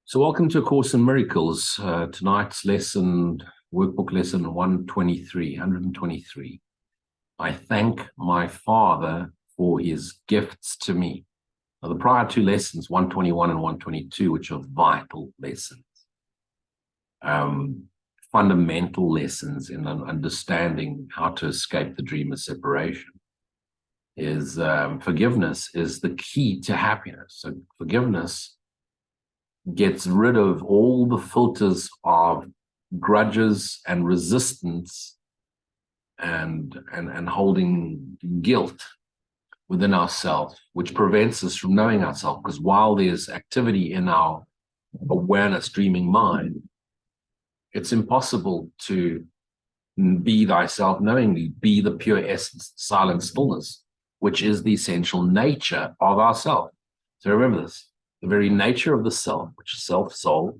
So welcome to A Course in Miracles. Tonight's lesson, workbook lesson 123. I thank my Father for his gifts to me. Now, the prior two lessons, 121 and 122, which are vital lessons, fundamental lessons in understanding how to escape the dream of separation, is forgiveness is the key to happiness. So forgiveness gets rid of all the filters of grudges and resistance and holding guilt within ourselves, which prevents us from knowing ourselves. Because while there's activity in our awareness dreaming mind, it's impossible to be thyself knowingly, be the pure essence, silent stillness, which is the essential nature of ourself. So remember this. The very nature of the self, which is self, soul,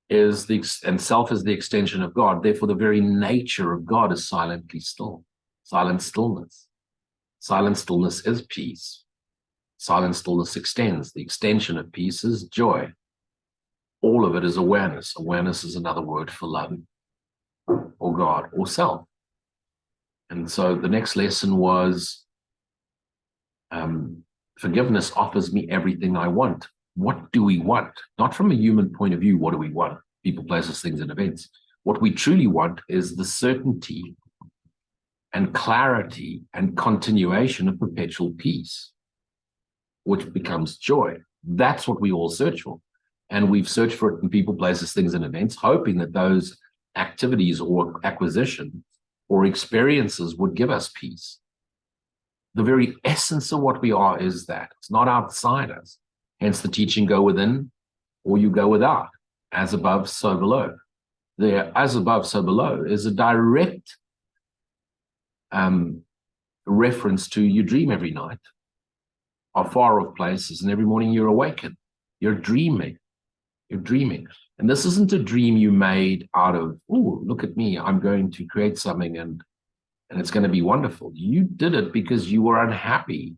and self is the extension of God. Therefore, the very nature of God is silently still, silent stillness. Silent stillness is peace. Silent stillness extends. The extension of peace is joy. All of it is awareness. Awareness is another word for love, or God, or self. And so the next lesson was forgiveness offers me everything I want. What do we want? Not from a human point of view, what do we want? People, places, things, and events. What we truly want is the certainty and clarity and continuation of perpetual peace, which becomes joy. That's what we all search for. And we've searched for it in people, places, things, and events, hoping that those activities or acquisitions or experiences would give us peace. The very essence of what we are is that. It's not outside us. Hence the teaching, go within or you go without. As above, so below. There, as above, so below is a direct reference to you dream every night of far off places, and every morning you're awakened. You're dreaming. You're dreaming. And this isn't a dream you made out of, oh, look at me, I'm going to create something and it's going to be wonderful. You did it because you were unhappy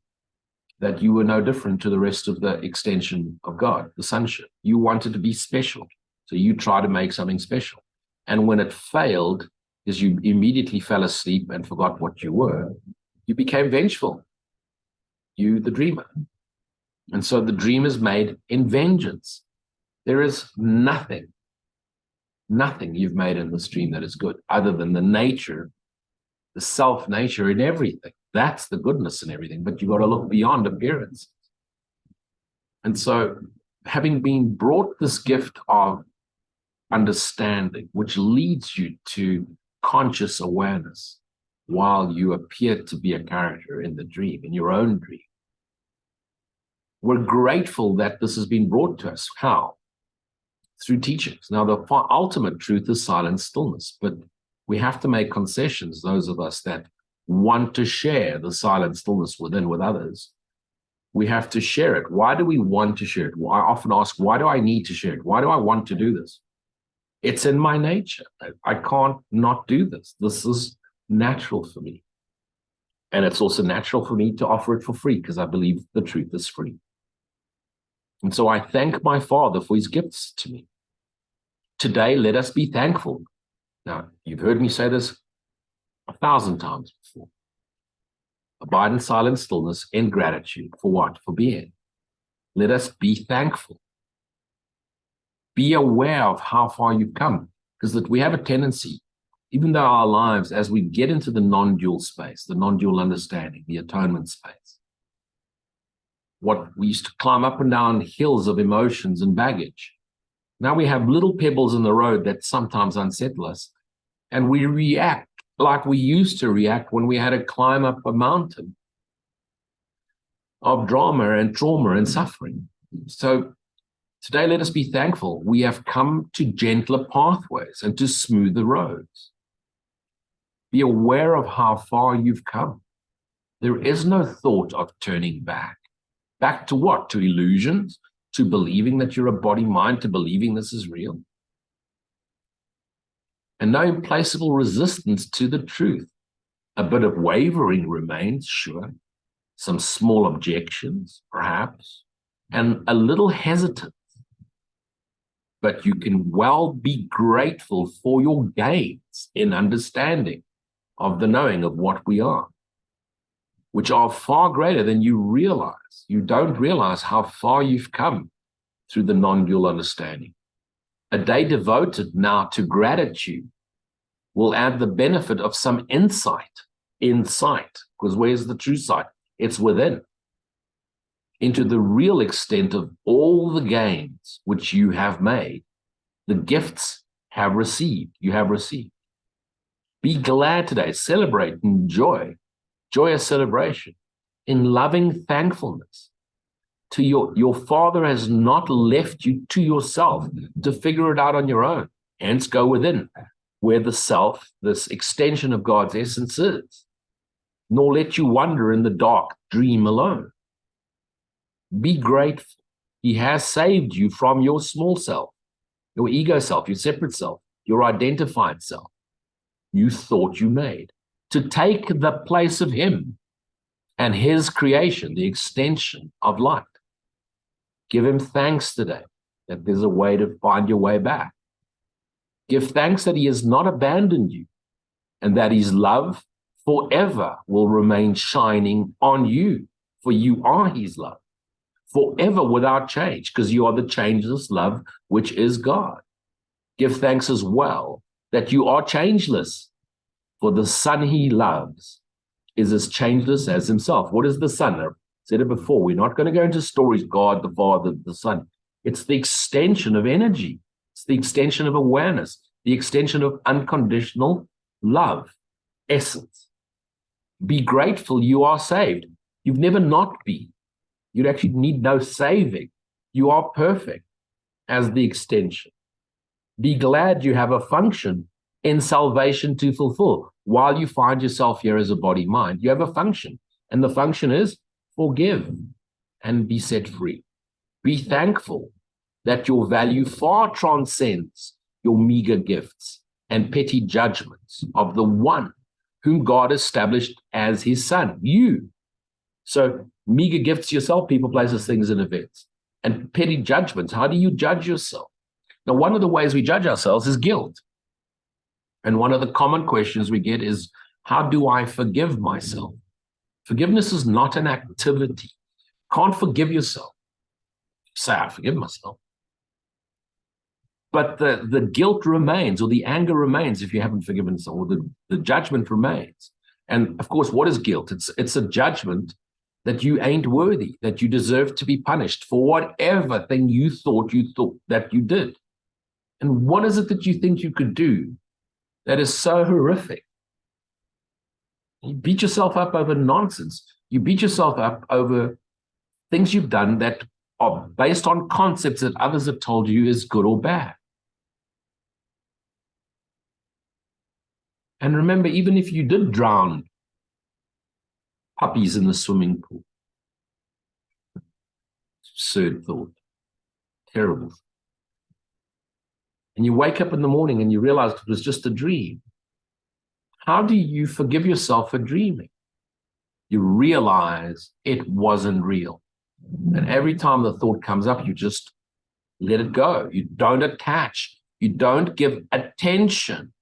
that you were no different to the rest of the extension of God, the sonship. You wanted to be special. So you tried to make something special. And when it failed, because you immediately fell asleep and forgot what you were, you became vengeful. You, the dreamer. And so the dream is made in vengeance. There is nothing you've made in this dream that is good, other than the nature, the self nature in everything. That's the goodness in everything, but you've got to look beyond appearance. And so having been brought this gift of understanding, which leads you to conscious awareness while you appear to be a character in the dream, in your own dream, we're grateful that this has been brought to us. How? Through teachings. Now, the ultimate truth is silent stillness, but we have to make concessions, those of us that want to share the silent stillness within with others. We have to share it. Why do we want to share it? I often ask, why do I need to share it? Why do I want to do this? It's in my nature. I can't not do this. This is natural for me. And it's also natural for me to offer it for free because I believe the truth is free. And so I thank my Father for his gifts to me. Today, let us be thankful. Now, you've heard me say this 1,000 times before. Abide in silent stillness in gratitude. For what? For being. Let us be thankful. Be aware of how far you've come, because that we have a tendency, even though our lives, as we get into the non-dual space, the non-dual understanding, the atonement space, what we used to climb up and down hills of emotions and baggage. Now we have little pebbles in the road that sometimes unsettle us, and we react like we used to react when we had to climb up a mountain of drama and trauma and suffering. So today, let us be thankful. We have come to gentler pathways and to smoother roads. Be aware of how far you've come. There is no thought of turning back. Back to what? To illusions? To believing that you're a body mind? To believing this is real? And no implacable resistance to the truth. A bit of wavering remains, sure. Some small objections, perhaps. And a little hesitance. but you can well be grateful for your gains in understanding of the knowing of what we are, which are far greater than you realize. You don't realize how far you've come through the non-dual understanding. A day devoted now to gratitude will add the benefit of some insight, because where's the true sight? It's within, into the real extent of all the gains which you have made, the gifts you have received. Be glad today, celebrate, enjoy, joyous celebration, in loving thankfulness. To your Father has not left you to yourself to figure it out on your own. Hence, go within, where the self, this extension of God's essence is, nor let you wander in the dark dream alone. Be grateful. He has saved you from your small self, your ego self, your separate self, your identified self you thought you made, to take the place of him and his creation, the extension of light. Give him thanks today that there's a way to find your way back. Give thanks that he has not abandoned you and that his love forever will remain shining on you, for you are his love, forever without change, because you are the changeless love, which is God. Give thanks as well that you are changeless, for the Son he loves is as changeless as himself. What is the Son? I've said it before. We're not going to go into stories, God, the Father, the Son. It's the extension of energy. It's the extension of awareness, the extension of unconditional love, essence. Be grateful you are saved. You've never not been. You actually need no saving. You are perfect as the extension. Be glad you have a function in salvation to fulfill. While you find yourself here as a body-mind, you have a function. And the function is forgive and be set free. Be thankful that your value far transcends your meager gifts and petty judgments of the one whom God established as his Son, you. So meager gifts yourself, people, places, things, and events. And petty judgments, how do you judge yourself? Now, one of the ways we judge ourselves is guilt. And one of the common questions we get is, how do I forgive myself? Forgiveness is not an activity. Can't forgive yourself. Say, I forgive myself. But the guilt remains, or the anger remains if you haven't forgiven yourself, or the judgment remains. And of course, what is guilt? It's a judgment that you ain't worthy, that you deserve to be punished for whatever thing you thought that you did. And what is it that you think you could do that is so horrific? You beat yourself up over nonsense. You beat yourself up over things you've done that are based on concepts that others have told you is good or bad. And remember, even if you did drown puppies in the swimming pool, absurd thought, terrible. And you wake up in the morning and you realize it was just a dream. How do you forgive yourself for dreaming? You realize it wasn't real. And every time the thought comes up, you just let it go. You don't attach. You don't give attention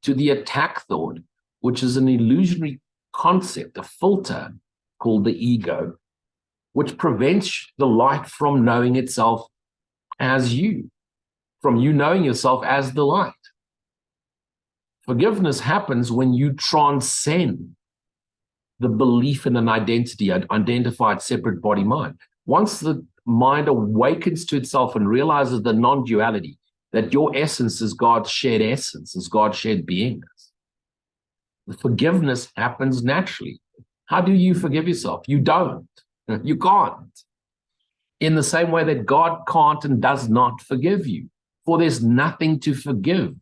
to the attack thought, which is an illusionary concept, a filter called the ego, which prevents the light from knowing itself as you, from you knowing yourself as the light. Forgiveness happens when you transcend the belief in an identity, an identified separate body-mind. Once the mind awakens to itself and realizes the non-duality, that your essence is God's shared essence, is God's shared beingness, the forgiveness happens naturally. How do you forgive yourself? You don't. You can't. In the same way that God can't and does not forgive you, for there's nothing to forgive.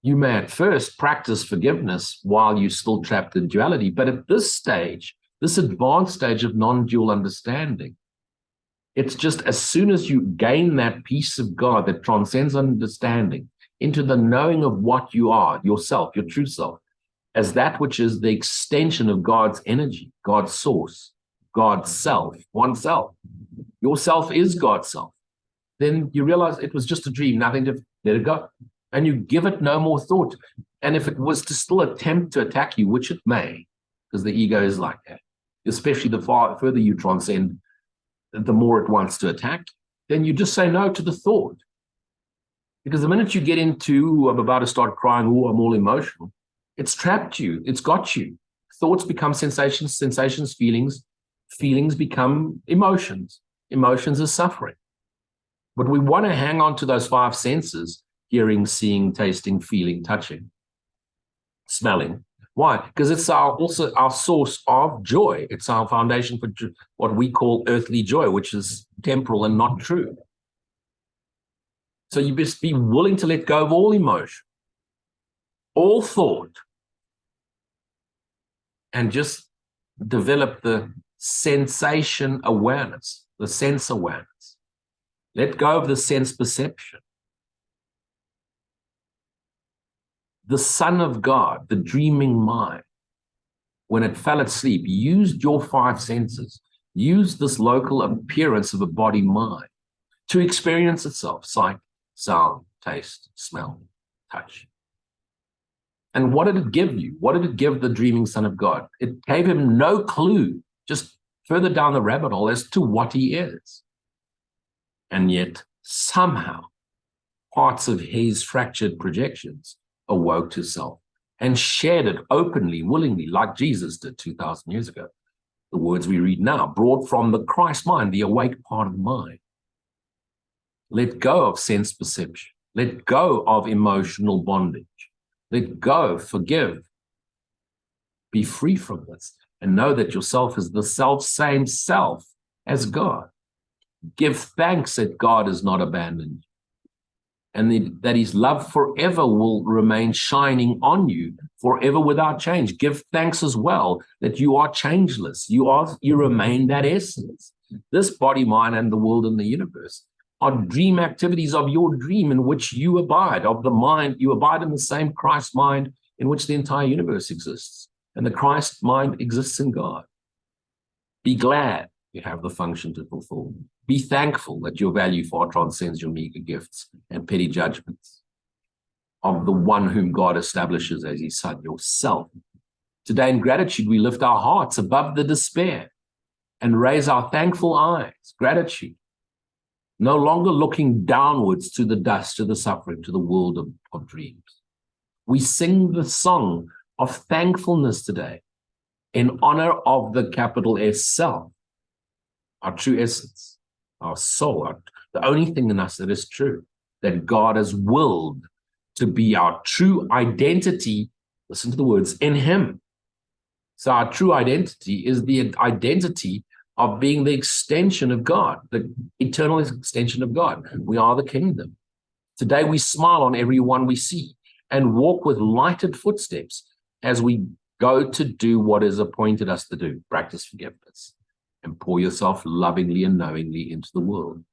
You may at first practice forgiveness while you're still trapped in duality, but at this stage, this advanced stage of non-dual understanding, it's just as soon as you gain that peace of God that transcends understanding into the knowing of what you are, yourself, your true self, as that which is the extension of God's energy, God's source, God's self, oneself. yourself is God's self, then you realize it was just a dream, nothing to let it go. And you give it no more thought. And if it was to still attempt to attack you, which it may, because the ego is like that, especially the further you transcend, the more it wants to attack, then you just say no to the thought. Because the minute you get into, I'm about to start crying, oh, I'm all emotional, it's trapped you, it's got you. Thoughts become sensations, sensations, feelings, feelings become emotions. Emotions is suffering. But we want to hang on to those five senses: hearing, seeing, tasting, feeling, touching, smelling. Why? Because it's also our source of joy. It's our foundation for what we call earthly joy, which is temporal and not true. So you must be willing to let go of all emotion, all thought, and just develop the sensation awareness, the sense awareness. Let go of the sense perception. The Son of God, the dreaming mind, when it fell asleep, used your five senses, used this local appearance of a body mind to experience itself: sight, sound, taste, smell, touch. And what did it give you? What did it give the dreaming Son of God? It gave him no clue, just further down the rabbit hole, as to what he is. And yet, somehow, parts of his fractured projections awoke to self and shared it openly, willingly, like Jesus did 2,000 years ago. The words we read now, brought from the Christ mind, the awake part of the mind. Let go of sense perception. Let go of emotional bondage. Let go, forgive. Be free from this and know that yourself is the same self as God. Give thanks that God has not abandoned you, and that his love forever will remain shining on you, forever without change. Give thanks as well that you are changeless. You remain that essence. This body, mind, and the world and the universe are dream activities of your dream in which you abide, of the mind. You abide in the same Christ mind in which the entire universe exists. And the Christ mind exists in God. Be glad you have the function to fulfill. Be thankful that your value far transcends your meager gifts and petty judgments of the one whom God establishes as his Son, yourself. Today, in gratitude, we lift our hearts above the despair and raise our thankful eyes. Gratitude. No longer looking downwards to the dust, to the suffering, to the world of dreams. We sing the song of thankfulness today in honor of the capital S self, our true essence, our soul, the only thing in us that is true, that God has willed to be our true identity. Listen to the words, in him. So our true identity is the identity of being the extension of God, the eternal extension of God. We are the kingdom. Today we smile on everyone we see and walk with lighted footsteps as we go to do what is appointed us to do: practice forgiveness and pour yourself lovingly and knowingly into the world.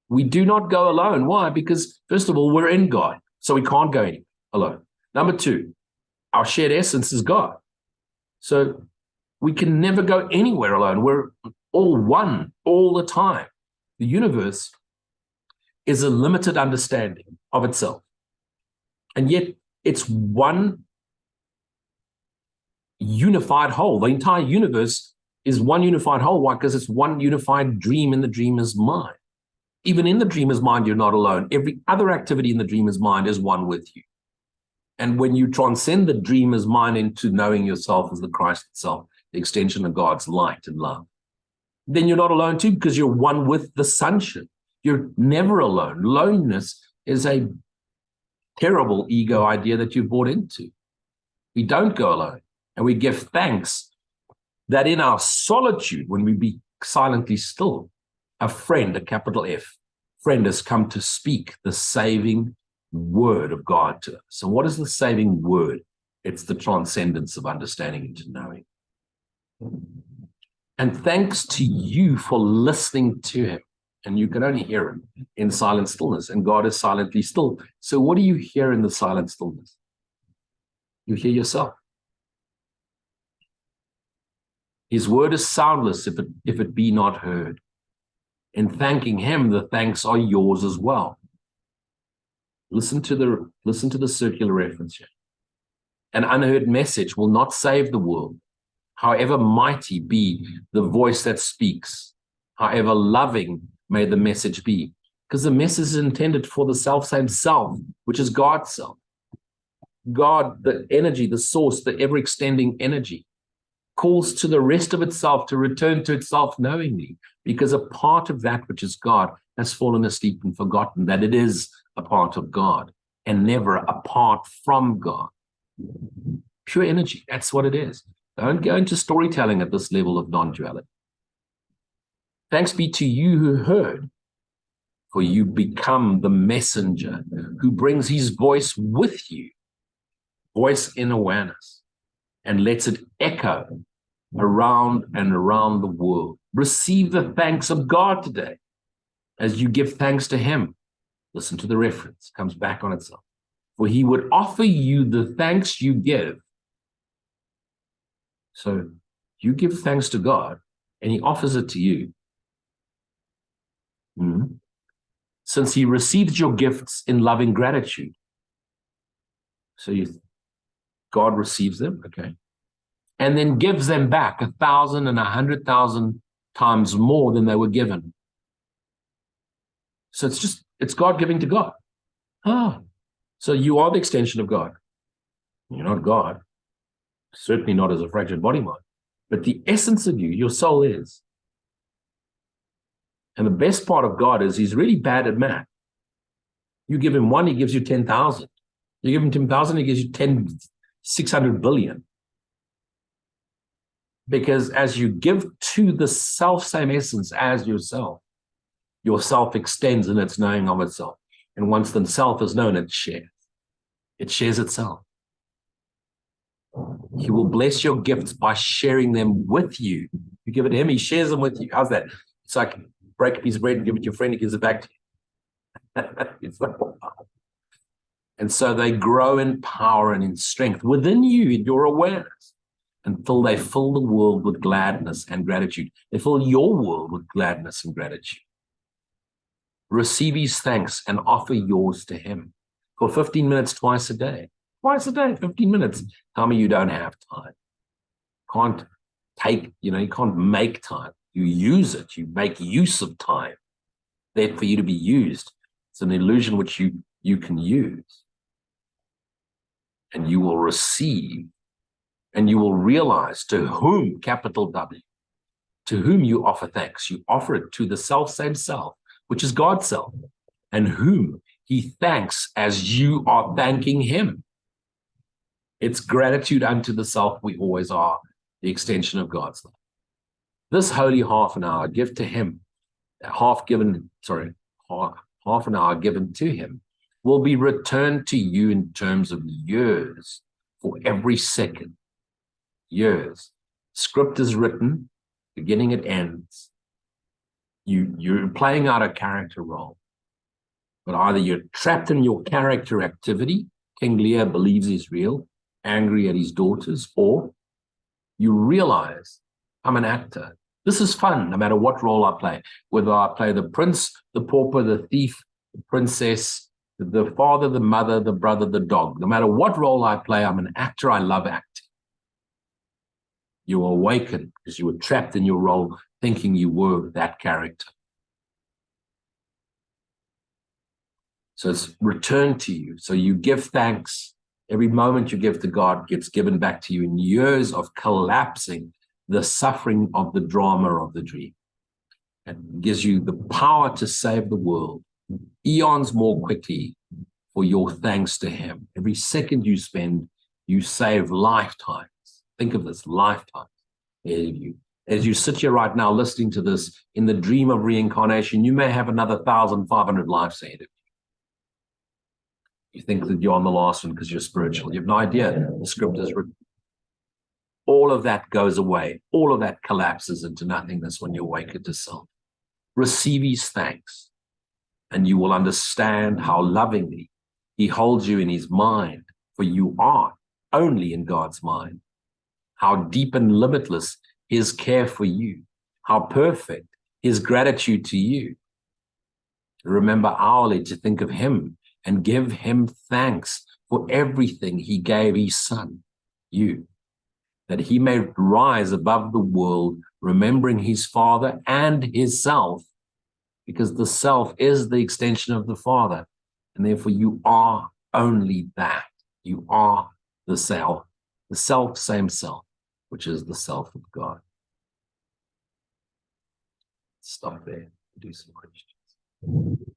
We do not go alone. Why? Because first of all, we're in God, so we can't go anywhere alone. Number two, our shared essence is God. So we can never go anywhere alone. We're all one all the time. The universe is a limited understanding of itself. And yet it's one unified whole. The entire universe is one unified whole. Why? Because it's one unified dream in the dreamer's mind. Even in the dreamer's mind, you're not alone. Every other activity in the dreamer's mind is one with you. And when you transcend the dreamer's mind into knowing yourself as the Christ itself, the extension of God's light and love, then you're not alone too, because you're one with the sonship. You're never alone. Loneliness is a terrible ego idea that you've bought into. We don't go alone. And we give thanks that in our solitude, when we be silently still, a friend, a capital F, friend has come to speak the saving word of God to us. So what is the saving word? It's the transcendence of understanding into knowing. And thanks to you for listening to him. And you can only hear him in silent stillness, and God is silently still. So what do you hear in the silent stillness? You hear yourself. His word is soundless if it be not heard. In thanking him, the thanks are yours as well. Listen to the circular reference here. An unheard message will not save the world, however mighty be the voice that speaks, however loving may the message be, because the message is intended for the self-same self, which is God's self. God, the energy, the source, the ever-extending energy, calls to the rest of itself to return to itself knowingly, because a part of that which is God has fallen asleep and forgotten that it is a part of God and never apart from God. Pure energy, that's what it is. Don't go into storytelling at this level of non-duality. Thanks be to you who heard, for you become the messenger who brings his voice with you, voice in awareness, and lets it echo around and around the world. Receive the thanks of God today as you give thanks to him. Listen to the reference, comes back on itself. For he would offer you the thanks you give. So you give thanks to God and he offers it to you. Since he receives your gifts in loving gratitude. So God receives them, okay, and then gives them back 1,000 and 100,000 times more than they were given. So it's God giving to God. So you are the extension of God. You're not God, certainly not as a fractured body mind, but the essence of you, your soul is. And the best part of God is he's really bad at math. You give him 1, he gives you 10,000. You give him 10,000, he gives you 600 billion. Because as you give to the self-same essence as yourself extends in its knowing of itself. And once the self is known, it shares. It shares itself. He will bless your gifts by sharing them with you. You give it to him, he shares them with you. How's that? It's like break a piece of bread and give it to your friend, he gives it back to you. It's like, wow. And so they grow in power and in strength within you, in your awareness, until they fill the world with gladness and gratitude. They fill your world with gladness and gratitude. Receive his thanks and offer yours to him for 15 minutes twice a day. Twice a day, 15 minutes. Tell me you don't have time. You can't make time. You use it. You make use of time. There for you to be used. It's an illusion which you can use. And you will receive, and you will realize to whom, capital W, to whom you offer thanks. You offer it to the self-same self, which is God's self, and whom he thanks as you are thanking him. It's gratitude unto the self we always are, the extension of God's love. This holy half an hour give to him, half an hour given to him, will be returned to you in terms of years for every second. Years. Script is written, beginning it ends. You're playing out a character role. But either you're trapped in your character activity, King Lear believes he's real, angry at his daughters, or you realize I'm an actor. This is fun, no matter what role I play. Whether I play the prince, the pauper, the thief, the princess, the father, the mother, the brother, the dog. No matter what role I play, I'm an actor. I love acting. You awaken because you were trapped in your role, thinking you were that character. So it's returned to you. So you give thanks. Every moment you give to God gets given back to you in years of collapsing the suffering of the drama of the dream. It gives you the power to save the world eons more quickly for your thanks to him. Every second you spend, you save lifetimes. Think of this, lifetimes ahead of you. As you sit here right now listening to this, in the dream of reincarnation, you may have another 1,500 lives ahead of you. You think that you're on the last one because you're spiritual. You have no idea the script is written. All of that goes away. All of that collapses into nothingness when you awaken to self. Receive his thanks, and you will understand how lovingly he holds you in his mind, for you are only in God's mind. How deep and limitless his care for you, how perfect his gratitude to you. Remember hourly to think of him and give him thanks for everything he gave his son, you, that he may rise above the world, remembering his Father and his self, because the self is the extension of the Father, and therefore you are only that. You are the self, same self, which is the self of God. Stop there. Do some questions.